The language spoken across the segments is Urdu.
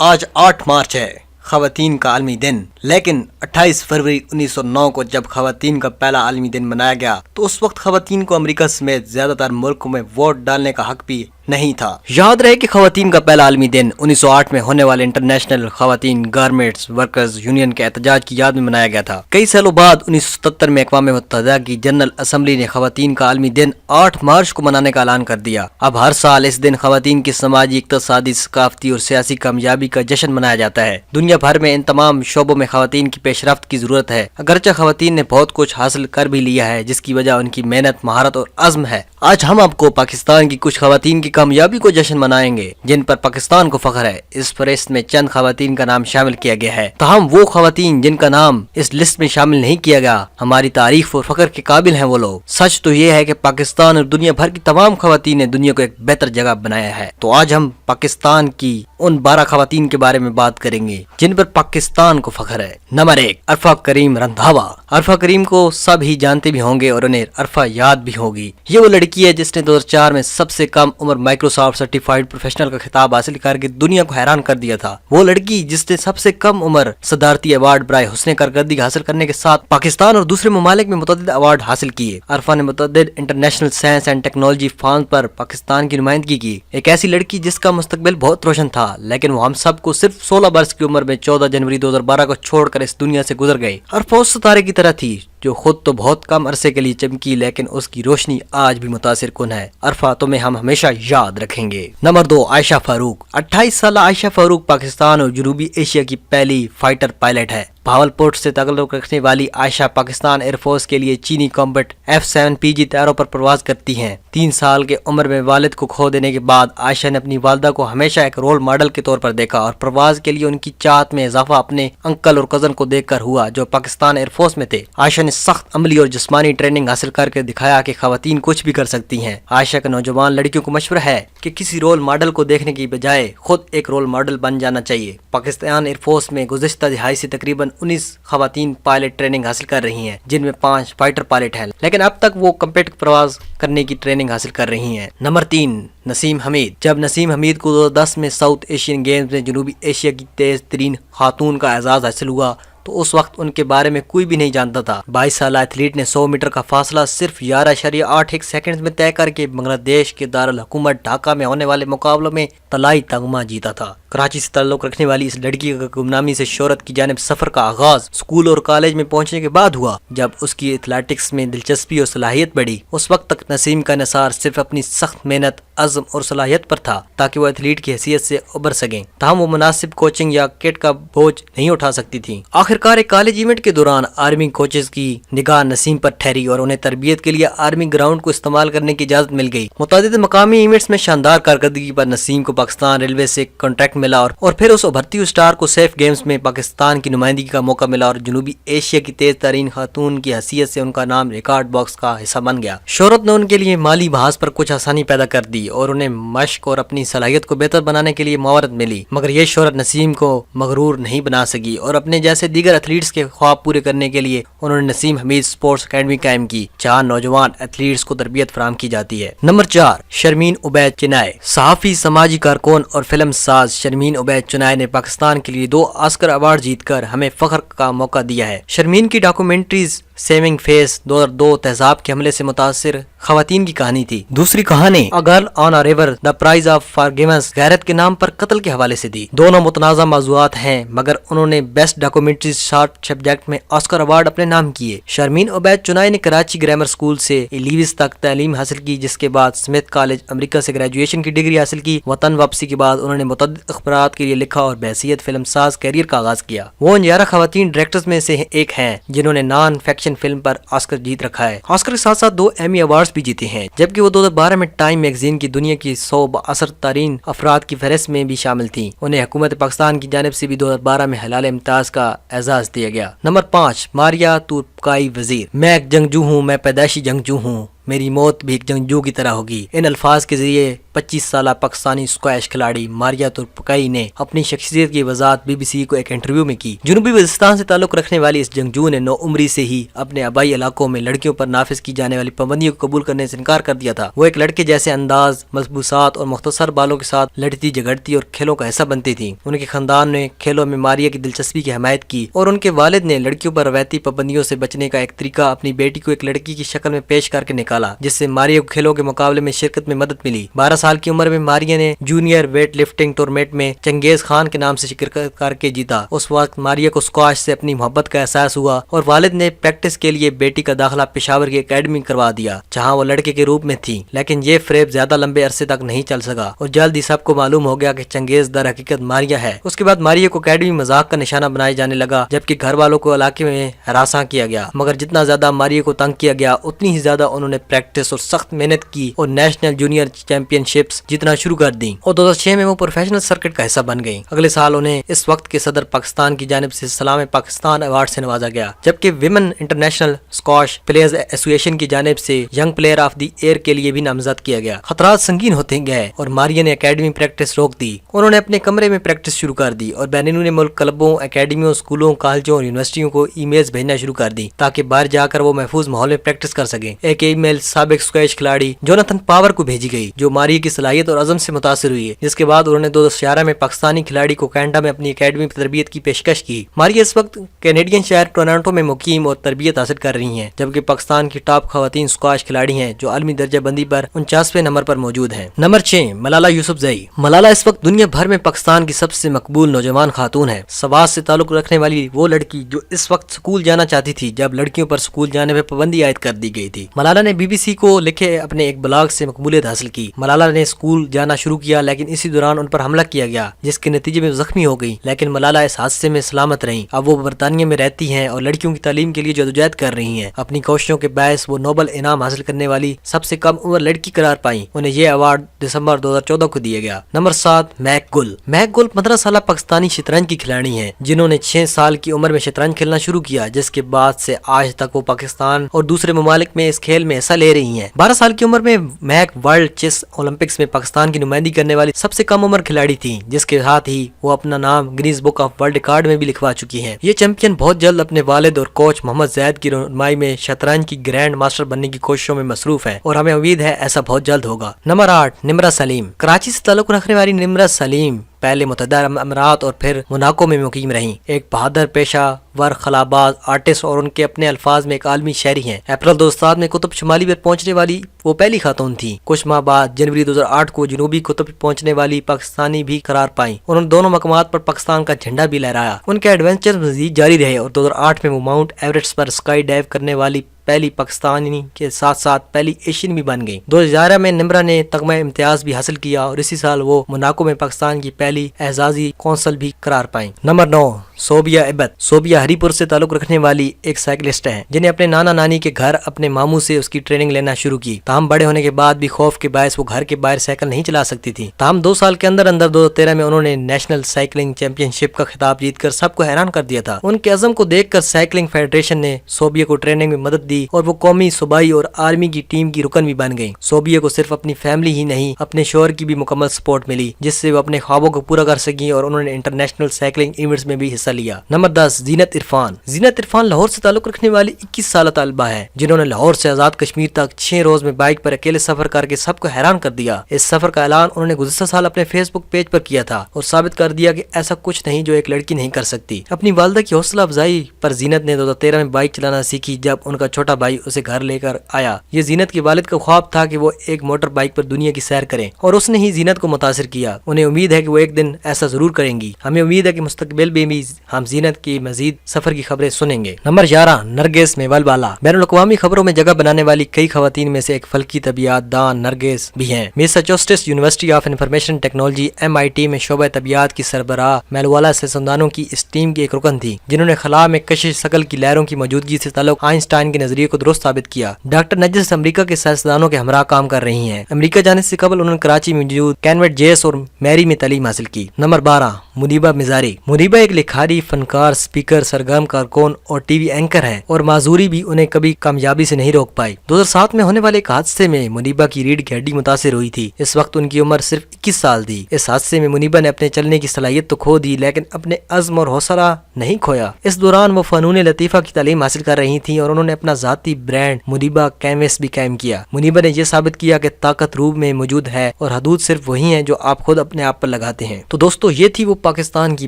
آج 8 مارچ ہے، خواتین کا عالمی دن۔ لیکن 28 فروری 1909 کو جب خواتین کا پہلا عالمی دن منایا گیا تو اس وقت خواتین کو امریکہ سمیت زیادہ تر ملکوں میں ووٹ ڈالنے کا حق بھی نہیں تھا۔ یاد رہے کہ خواتین کا پہلا عالمی دن 1908 میں ہونے والے انٹرنیشنل خواتین گارمنٹس ورکرز یونین کے احتجاج کی یاد میں منایا گیا تھا۔ کئی سالوں بعد 1977 میں اقوام متحدہ کی جنرل اسمبلی نے خواتین کا عالمی دن 8 مارچ کو منانے کا اعلان کر دیا۔ اب ہر سال اس دن خواتین کی سماجی، اقتصادی، ثقافتی اور سیاسی کامیابی کا جشن منایا جاتا ہے۔ دنیا بھر میں ان تمام شعبوں میں خواتین کی پیش رفت کی ضرورت ہے۔ اگرچہ خواتین نے بہت کچھ حاصل کر بھی لیا ہے، جس کی وجہ ان کی محنت، مہارت اور عزم ہے۔ آج ہم آپ کو پاکستان کی کچھ خواتین کی کامیابی کو جشن منائیں گے جن پر پاکستان کو فخر ہے۔ اس فہرست میں چند خواتین کا نام شامل کیا گیا ہے، تاہم وہ خواتین جن کا نام اس لسٹ میں شامل نہیں کیا گیا ہماری تعریف اور فخر کے قابل ہیں وہ لوگ۔ سچ تو یہ ہے کہ پاکستان اور دنیا بھر کی تمام خواتین نے دنیا کو ایک بہتر جگہ بنایا ہے۔ تو آج ہم پاکستان کی ان 12 خواتین کے بارے میں بات کریں گے جن پر پاکستان کو فخر ہے۔ نمبر 1، عرفہ کریم رندھاوا۔ عرفہ کریم کو سب ہی جانتے بھی ہوں گے اور انہیں عرفہ یاد بھی ہوگی۔ یہ وہ لڑکی ہے جس نے 2004 میں سب سے کم عمر مائکروسافٹ سرٹیفائیڈ پروفیشنل کا خطاب حاصل کر کے دنیا کو حیران کر دیا تھا۔ وہ لڑکی جس نے سب سے کم عمر صدارتی ایوارڈ برائے حسن کارکردگی حاصل کرنے کے ساتھ پاکستان اور دوسرے ممالک میں متعدد ایوارڈ حاصل کیے۔ عرفہ نے متعدد international science and technology forums پر پاکستان کی نمائندگی کی۔ ایک ایسی لڑکی جس کا مستقبل بہت روشن تھا، لیکن وہ ہم سب کو صرف 16 برس کی عمر میں 14 جنوری 2012 کو چھوڑ کر اس دنیا سے گزر گئی۔ عرفہ اس ستارے کی طرح تھی جو خود تو بہت کم عرصے کے لیے چمکی، لیکن اس کی روشنی آج بھی متاثر کن ہے۔ عرفہ تمہیں ہم ہمیشہ یاد رکھیں گے۔ نمبر 2، عائشہ فاروق۔ 28 سالہ عائشہ فاروق پاکستان اور جنوبی ایشیا کی پہلی فائٹر پائلٹ ہے۔ بھاولپور سے تعلق رکھنے والی عائشہ پاکستان ایئر فورس کے لیے چینی کمبٹ F-7PG طیاروں پر پرواز کرتی ہیں۔ 3 سال کے عمر میں والد کو کھو دینے کے بعد عائشہ نے اپنی والدہ کو ہمیشہ ایک رول ماڈل کے طور پر دیکھا اور پرواز کے لیے ان کی چاہت میں اضافہ اپنے انکل اور کزن کو دیکھ کر ہوا جو پاکستان ایئر فورس میں تھے۔ عائشہ نے سخت عملی اور جسمانی ٹریننگ حاصل کر کے دکھایا کہ خواتین کچھ بھی کر سکتی ہیں۔ عائشہ کا نوجوان لڑکیوں کو مشورہ ہے کہ کسی رول ماڈل کو دیکھنے کی بجائے خود ایک رول ماڈل بن جانا چاہیے۔ پاکستان ایئر فورس میں گزشتہ دہائی سے تقریباً 19 خواتین پائلٹ ٹریننگ حاصل کر رہی ہیں، جن میں 5 فائٹر پائلٹ ہیں، لیکن اب تک وہ کمپیٹیٹو پرواز کرنے کی ٹریننگ حاصل کر رہی ہیں۔ نمبر 3، نسیم حمید۔ جب نسیم حمید کو 2010 میں ساؤتھ ایشین گیمز میں جنوبی ایشیا کی تیز ترین خاتون کا اعزاز حاصل ہوا تو اس وقت ان کے بارے میں کوئی بھی نہیں جانتا تھا۔ 22 سالہ ایتھلیٹ نے 100 میٹر کا فاصلہ صرف 11.81 سیکنڈز میں طے کر کے بنگلہ دیش کے دارالحکومت ڈھاکہ میں ہونے والے مقابلوں میں طلائی تمغہ جیتا تھا۔ کراچی سے تعلق رکھنے والی اس لڑکی کا گمنامی سے شہرت کی جانب سفر کا آغاز اسکول اور کالج میں پہنچنے کے بعد ہوا، جب اس کی ایتھلیٹکس میں دلچسپی اور صلاحیت بڑھی۔ اس وقت تک نسیم کا انحصار صرف اپنی سخت محنت، عزم اور صلاحیت پر تھا تاکہ وہ ایتھلیٹ کی حیثیت سے ابھر سکیں، تاہم وہ مناسب کوچنگ یا کٹ کا بوجھ نہیں اٹھا سکتی تھی۔ آخرکار ایک کالج ایونٹ کے دوران آرمی کوچز کی نگاہ نسیم پر ٹھہری اور انہیں تربیت کے لیے آرمی گراؤنڈ کو استعمال کرنے کی اجازت مل گئی۔ متعدد مقامی ایونٹس میں شاندار کارکردگی پر نسیم کو پاکستان ریلوے سے کانٹریکٹ ملا اور پھر اس ابھرتی ہوئی اسٹار کو سیف گیمز میں پاکستان کی نمائندگی کا موقع ملا اور جنوبی ایشیا کی تیز ترین خاتون کی حیثیت سے ان کا نام ریکارڈ باکس کا حصہ بن گیا۔ شہرت نے ان کے لیے مالی محاذ پر کچھ آسانی پیدا کر دی اور انہیں مشق اور اپنی صلاحیت کو بہتر بنانے کے لیے معاونت ملی، مگر یہ شہرت نسیم کو مغرور نہیں بنا سکی اور اپنے جیسے دیگر ایتھلیٹس کے خواب پورے کرنے کے لیے انہوں نے نسیم حمید سپورٹس اکیڈمی قائم کی، جہاں نوجوان ایتھلیٹس کو تربیت فراہم کی جاتی ہے۔ نمبر 4، شرمین عبید چنائے۔ صحافی، سماجی کارکن اور فلم ساز شرمین عبید چنائے نے پاکستان کے لیے 2 آسکر ایوارڈ جیت کر ہمیں فخر کا موقع دیا ہے۔ شرمین کی ڈاکومنٹریز سیونگ فیس 2002 تیزاب کے حملے سے متاثر خواتین کی کہانی تھی۔ دوسری کہانی a girl on a river the prize of forgiveness غیرت کے نام پر قتل کے حوالے سے دی۔ دونوں متنازع موضوعات ہیں، مگر انہوں نے بیسٹ ڈاکومنٹریز شارٹ سبجیکٹ میں آسکر ایوارڈ اپنے نام کیے۔ شرمین عبید چنائے نے کراچی گرامر اسکول سے لیوز تک تعلیم حاصل کی، جس کے بعد سمتھ کالج امریکہ سے گریجویشن کی ڈگری حاصل کی۔ وطن واپسی کے بعد انہوں نے متعدد اخبارات کے لیے لکھا اور بحیثیت فلم ساز کیریئر کا آغاز کیا۔ وہ ان 11 خواتین ڈائریکٹرز میں سے ایک ہیں جنہوں نے نان فکشن فلم پر آسکر جیت رکھا ہے۔ آسکر کے ساتھ ساتھ 2 ایمی ایوارڈز بھی جیتے ہیں، جبکہ وہ 2012 میں ٹائم میگزین کی دنیا کی 100 بااثر ترین افراد کی فہرست میں بھی شامل تھیں۔ انہیں حکومت پاکستان کی جانب سے بھی 2012 میں ہلال امتیاز کا اعزاز دیا گیا۔ نمبر 5، ماریا تورپکائی وزیر۔ میں ایک جنگجو ہوں، میں پیدائشی جنگجو ہوں، میری موت بھی ایک جنگجو کی طرح ہوگی۔ ان الفاظ کے ذریعے 25 سالہ پاکستانی اسکواش کھلاڑی ماریا تورپکائی نے اپنی شخصیت کی وضاحت BBC کو ایک انٹرویو میں کی۔ جنوبی وزیرستان سے تعلق رکھنے والی اس جنگجو نے 9 عمری سے ہی اپنے آبائی علاقوں میں لڑکیوں پر نافذ کی جانے والی پابندیوں کو قبول کرنے سے انکار کر دیا تھا۔ وہ ایک لڑکے جیسے انداز، ملبوسات اور مختصر بالوں کے ساتھ لڑتی جھگڑتی اور کھیلوں کا حصہ بنتی تھی۔ ان کے خاندان نے کھیلوں میں ماریا کی دلچسپی کی حمایت کی اور ان کے والد نے لڑکیوں پر روایتی پابندیوں سے بچنے کا ایک طریقہ اپنی بیٹی کو ایک لڑکی کی شکل میں پیش کر کے نکالا، جس سے ماریا کو کھیلوں کے مقابلے میں شرکت میں مدد ملی۔ 12 سال کی عمر میں ماریا نے جونیئر ویٹ لفٹنگ ٹورنامنٹ میں چنگیز خان کے نام سے شرکت کر کے جیتا۔ اس وقت ماریا کو اسکواش سے اپنی محبت کا احساس ہوا اور والد نے پریکٹس کے لیے بیٹی کا داخلہ پشاور کی اکیڈمی کروا دیا، جہاں وہ لڑکے کے روپ میں تھی۔ لیکن یہ فریب زیادہ لمبے عرصے تک نہیں چل سکا اور جلد ہی سب کو معلوم ہو گیا کہ چنگیز در حقیقت ماریا ہے۔ اس کے بعد ماریا کو اکیڈمی مذاق کا نشانہ بنایا جانے لگا، جبکہ گھر والوں کو علاقے میں ہراساں کیا گیا۔ مگر جتنا زیادہ ماریا کو تنگ کیا گیا، اتنی ہی زیادہ انہوں نے پریکٹس اور سخت محنت کی اور نیشنل جونیئر چیمپئن شپس جیتنا شروع کر دی اور 2006 میں وہ پروفیشنل سرکٹ کا حصہ بن گئی۔ اگلے سال انہیں اس وقت کے صدر پاکستان کی جانب سے سلام پاکستان ایوارڈ سے نوازا گیا، جبکہ ویمن انٹرنیشنل اسکواش پلیئرز ایسوسی ایشن کی جانب سے young player of the year کے لیے بھی نامزد کیا گیا۔ خطرات سنگین ہوتے گئے اور ماریا نے اکیڈمی پریکٹس روک دی۔ انہوں نے اپنے کمرے میں پریکٹس شروع کر دی اور بیرون ملک کلبوں، اکیڈمیوں، اسکولوں، کالجوں اور یونیورسٹیوں کو ای میلز بھیجنا شروع کر دی تاکہ باہر جا کر وہ محفوظ ماحول میں پریکٹس کر سکیں۔ ایک ای میل سابق اسکواش کھلاڑی جوناتھن پاور کو بھیجی گئی، جو ماریا کی صلاحیت اور عزم سے متاثر ہوئی ہے، جس کے بعد انہوں نے 2011 میں پاکستانی کھلاڑی کو کینیڈا میں اپنی اکیڈمی پر تربیت کی پیشکش کی۔ ماریا اس وقت کینیڈین شہر ٹورانٹو میں مقیم اور تربیت حاصل کر رہی ہیں، جبکہ پاکستان کی ٹاپ خواتین اسکواش کھلاڑی ہیں جو عالمی درجہ بندی پر 49ویں نمبر پر موجود ہیں۔ نمبر 6، ملالہ یوسفزئی۔ ملالہ اس وقت دنیا بھر میں پاکستان کی سب سے مقبول نوجوان خاتون ہے۔ سوات سے تعلق رکھنے والی وہ لڑکی جو اس وقت اسکول جانا چاہتی تھی جب لڑکیوں پر اسکول جانے پر پابندی عائد کر دی گئی تھی۔ ملالہ نے BBC کو لکھے اپنے ایک بلاگ سے مقبولیت حاصل کی۔ ملالہ نے اسکول جانا شروع کیا، لیکن اسی دوران ان پر حملہ کیا گیا، جس کے نتیجے میں زخمی ہو گئی، لیکن ملالہ اس حادثے میں سلامت رہیں۔ اب وہ برطانیہ میں رہتی ہیں اور لڑکیوں کی تعلیم کے لیے جدوجہد کر رہی ہیں۔ اپنی کوششوں کے باعث وہ نوبل انعام حاصل کرنے والی سب سے کم عمر لڑکی قرار پائیں۔ انہیں یہ ایوارڈ دسمبر 2014 کو دیا گیا۔ نمبر 7، مہک گل۔ مہک گل 15 سالہ پاکستانی شطرنج کی کھلاڑی ہیں، جنہوں نے 6 سال کی عمر میں شطرنج کھیلنا شروع کیا، جس کے بعد سے آج تک وہ پاکستان اور دوسرے ممالک میں اس کھیل میں حصہ لے رہی ہیں۔ 12 سال کی عمر میں مہک ورلڈ چیس اولمپکس میں پاکستان کی نمائندگی کرنے والی سب سے کم عمر کھلاڑی تھی، جس کے ساتھ ہی وہ اپنا نام Guinness book of world record میں بھی لکھوا چکی ہیں۔ یہ چیمپئن بہت جلد اپنے والد اور کوچ محمد زید کی رہنمائی میں شطرنج کی گرینڈ ماسٹر بننے کی کوششوں میں مصروف ہے اور ہمیں امید ہے ایسا بہت جلد ہوگا۔ نمبر 8، نمرہ سلیم۔ کراچی سے تعلق رکھنے والی نمرہ سلیم پہلے متحدہ امارات اور پھر موناکو میں مقیم رہیں۔ ایک بہادر پیشہ ور خلاباز آرٹسٹ اور ان کے اپنے الفاظ میں ایک عالمی شہری ہیں۔ اپریل 2007 میں قطب شمالی پر پہنچنے والی وہ پہلی خاتون تھی۔ کچھ ماہ بعد جنوری 2008 کو جنوبی قطب پہنچنے والی پاکستانی بھی قرار پائیں۔ انہوں نے دونوں مقامات پر پاکستان کا جھنڈا بھی لہرایا۔ ان کے ایڈونچر مزید جاری رہے اور 2008 میں وہ ماؤنٹ ایوریسٹ پر اسکائی ڈائیو کرنے والی پہلی پاکستانی کے ساتھ ساتھ پہلی ایشین بھی بن گئی۔ 2011 میں نمرہ نے تمغہ امتیاز بھی حاصل کیا اور اسی سال وہ موناکو میں پاکستان کی پہلی اعزازی کونسل بھی قرار پائیں۔ نمبر 9، صوبیہ عبد۔ صوبیہ ہری پور سے تعلق رکھنے والی ایک سائیکلسٹ ہیں، جنہیں اپنے نانا نانی کے گھر اپنے ماموں سے اس کی ٹریننگ لینا شروع کی۔ تاہم بڑے ہونے کے بعد بھی خوف کے باعث وہ گھر کے باہر سائیکل نہیں چلا سکتی تھی۔ تاہم 2 سال کے اندر 2013 میں انہوں نے نیشنل سائیکلنگ چیمپئن شپ کا خطاب جیت کر سب کو حیران کر دیا تھا۔ ان کے عزم کو دیکھ کر سائیکلنگ فیڈریشن نے صوبیہ کو ٹریننگ میں مدد دی اور وہ قومی، صوبائی اور آرمی کی ٹیم کی رکن بھی بن گئی۔ صوبیہ کو صرف اپنی فیملی ہی نہیں، اپنے شوہر کی بھی مکمل سپورٹ ملی، جس سے وہ اپنے خوابوں کو پورا کر سکی اور انہوں نے انٹرنیشنل سائیکلنگ ایونٹس میں بھی حصہ لیا۔ نمبر 10، زینت عرفان۔ زینت عرفان لاہور سے تعلق رکھنے والی 21 سالہ طالبہ ہے، جنہوں نے لاہور سے آزاد کشمیر تک 6 روز میں بائک پر اکیلے سفر کر کے سب کو حیران کر دیا۔ اس سفر کا اعلان انہوں نے گزشتہ سال اپنے فیس بک پیج پر کیا تھا اور ثابت کر دیا کہ ایسا کچھ نہیں جو ایک لڑکی نہیں کر سکتی۔ اپنی والدہ کی حوصلہ افزائی پر زینت نے 2013 میں بائک چلانا سیکھی، جب ان کا چھوٹا بھائی اسے گھر لے کر آیا۔ یہ زینت کے والد کا خواب تھا کہ وہ ایک موٹر بائک پر دنیا کی سیر کریں اور اس نے ہی زینت کو متاثر کیا۔ انہیں امید ہے کہ وہ ایک دن ایسا ضرور کریں گی۔ ہمیں امید ہے کہ مستقبل میں بھی ہم زینت کی مزید سفر کی خبریں سنیں گے۔ نمبر 11، نرگس میول بالا۔ بین الاقوامی خبروں میں جگہ بنانے والی کئی خواتین میں سے ایک فلکی طبیعیات دان نرگس بھی ہیں۔ Massachusetts university of information technology MIT میں شعبہ طبیعیات کی سربراہ میلوالا سائنسدانوں کی اس ٹیم کی ایک رکن تھی، جنہوں نے خلا میں کشش شکل کی لہروں کی موجودگی سے تعلق آئنسٹائن کے نظریے کو درست ثابت کیا۔ ڈاکٹر نجس امریکہ کے سائنسدانوں کے ہمراہ کام کر رہی ہیں۔ امریکہ جانے سے قبل انہوں نے کراچی میں موجود کینویٹ جیس اور میری میں تعلیم حاصل کی۔ نمبر 12، منیبہ مزاری۔ منیبہ ایک لکھائی انتہائی فنکار، اسپیکر، سرگرم کارکن اور ٹی وی اینکر ہیں اور معذوری بھی انہیں کبھی کامیابی سے نہیں روک پائی۔ 2007 میں ہونے والے ایک حادثے میں منیبہ کی ریڑھ کی ہڈی متاثر ہوئی تھی۔ اس وقت ان کی عمر صرف 21 سال تھی۔ اس حادثے میں منیبہ نے اپنے چلنے کی صلاحیت تو کھو دی لیکن اپنے عزم اور حوصلہ نہیں کھویا۔ اس دوران وہ فنون لطیفہ کی تعلیم حاصل کر رہی تھیں اور انہوں نے اپنا ذاتی برانڈ منیبہ کینوس بھی قائم کیا۔ منیبہ نے یہ ثابت کیا کہ طاقت روح میں موجود ہے اور حدود صرف وہی ہیں جو آپ خود اپنے آپ پر لگاتے ہیں۔ تو دوستو، یہ تھی وہ پاکستان کی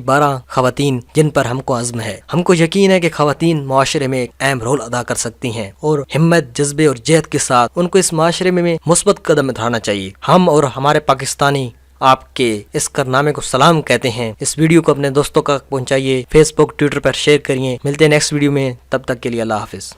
12 خواتین جن پر ہم کو عزم ہے۔ ہم کو یقین ہے کہ خواتین معاشرے میں ایک اہم رول ادا کر سکتی ہیں اور ہمت، جذبے اور جہد کے ساتھ ان کو اس معاشرے میں مثبت قدم اٹھانا چاہیے۔ ہم اور ہمارے پاکستانی آپ کے اس کارنامے کو سلام کہتے ہیں۔ اس ویڈیو کو اپنے دوستوں تک پہنچائیے، فیس بک، ٹویٹر پر شیئر کریے۔ ملتے ہیں نیکسٹ ویڈیو میں، تب تک کے لیے اللہ حافظ۔